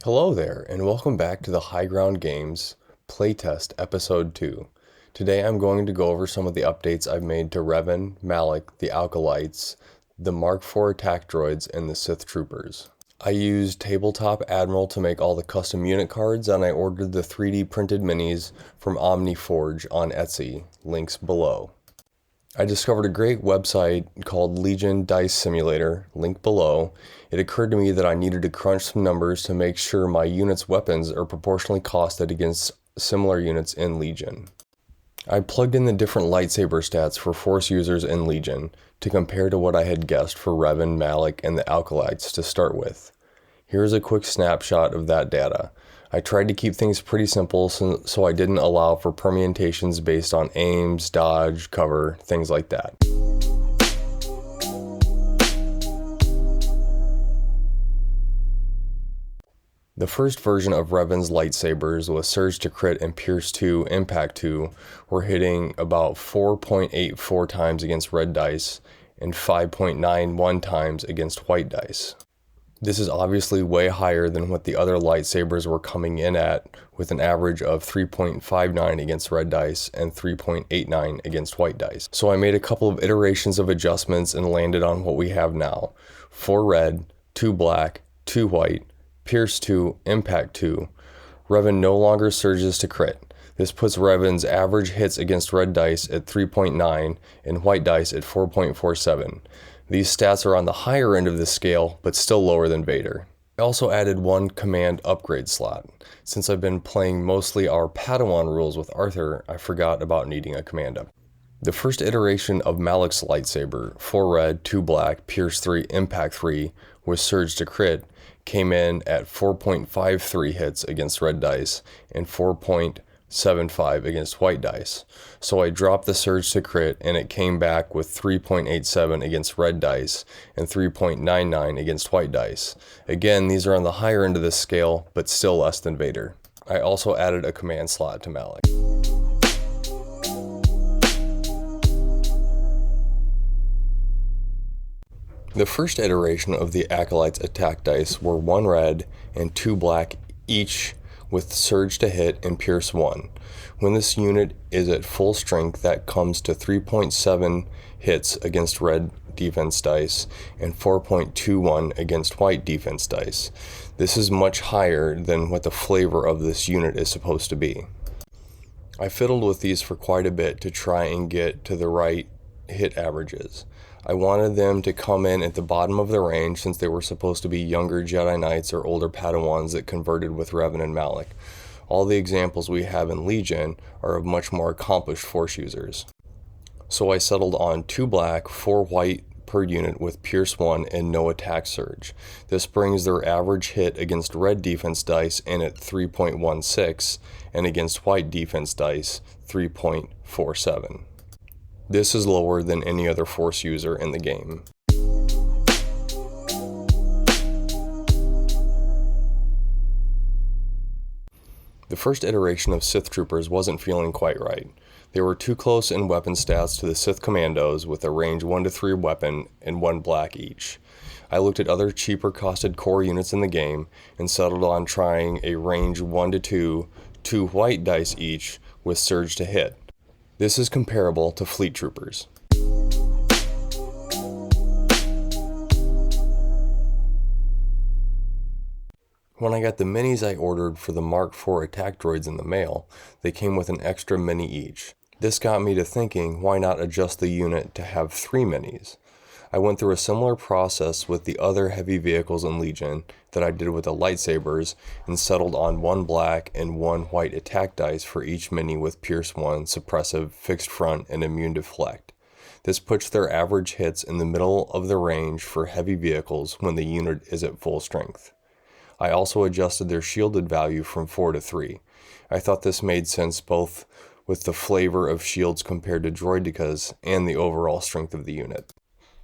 Hello there, and welcome back to the High Ground Games Playtest Episode 2. Today I'm going to go over some of the updates I've made to Revan, Malak, the Alkalites, the Mark IV attack droids, and the Sith Troopers. I used Tabletop Admiral to make all the custom unit cards, and I ordered the 3D printed minis from OmniForge on Etsy, links below. I discovered a great website called Legion Dice Simulator, link below. It occurred to me that I needed to crunch some numbers to make sure my unit's weapons are proportionally costed against similar units in Legion. I plugged in the different lightsaber stats for Force users in Legion to compare to what I had guessed for Revan, Malak, and the Alkalites to start with. Here's a quick snapshot of that data. I tried to keep things pretty simple so I didn't allow for permutations based on aims, dodge, cover, things like that. The first version of Revan's lightsabers with Surge to Crit and Pierce 2, Impact 2 were hitting about 4.84 times against red dice and 5.91 times against white dice. This is obviously way higher than what the other lightsabers were coming in at, with an average of 3.59 against red dice and 3.89 against white dice. So I made a couple of iterations of adjustments and landed on what we have now. 4 red, 2 black, 2 white, Pierce 2, Impact 2. Revan no longer surges to crit. This puts Revan's average hits against red dice at 3.9 and white dice at 4.47. These stats are on the higher end of the scale, but still lower than Vader. I also added one command upgrade slot. Since I've been playing mostly our Padawan rules with Arthur, I forgot about needing a command up. The first iteration of Malak's lightsaber, 4 red, 2 black, Pierce 3, Impact 3, with Surge to Crit, came in at 4.53 hits against red dice and 4.75 against white dice. So I dropped the Surge to Crit and it came back with 3.87 against red dice and 3.99 against white dice. Again, these are on the higher end of the scale, but still less than Vader. I also added a command slot to Malak. The first iteration of the Acolyte's attack dice were 1 red and 2 black each with Surge to Hit and Pierce 1. When this unit is at full strength, that comes to 3.7 hits against red defense dice and 4.21 against white defense dice. This is much higher than what the flavor of this unit is supposed to be. I fiddled with these for quite a bit to try and get to the right hit averages. I wanted them to come in at the bottom of the range since they were supposed to be younger Jedi Knights or older Padawans that converted with Revan and Malak. All the examples we have in Legion are of much more accomplished Force users. So I settled on 2 black, 4 white per unit with Pierce 1 and no attack surge. This brings their average hit against red defense dice in at 3.16 and against white defense dice 3.47. This is lower than any other Force user in the game. The first iteration of Sith Troopers wasn't feeling quite right. They were too close in weapon stats to the Sith Commandos with a range 1 to 3 weapon and 1 black each. I looked at other cheaper costed core units in the game and settled on trying a range 1 to 2 white dice each with Surge to Hit. This is comparable to Fleet Troopers. When I got the minis I ordered for the Mark IV attack droids in the mail, they came with an extra mini each. This got me to thinking, why not adjust the unit to have 3 minis? I went through a similar process with the other heavy vehicles in Legion that I did with the lightsabers and settled on 1 black and 1 white attack dice for each mini with Pierce 1, Suppressive, Fixed Front, and Immune Deflect. This puts their average hits in the middle of the range for heavy vehicles when the unit is at full strength. I also adjusted their shielded value from 4 to 3. I thought this made sense both with the flavor of shields compared to droidicas and the overall strength of the unit.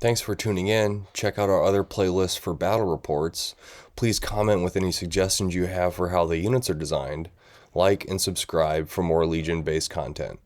Thanks for tuning in. Check out our other playlists for battle reports. Please comment with any suggestions you have for how the units are designed. Like and subscribe for more Legion-based content.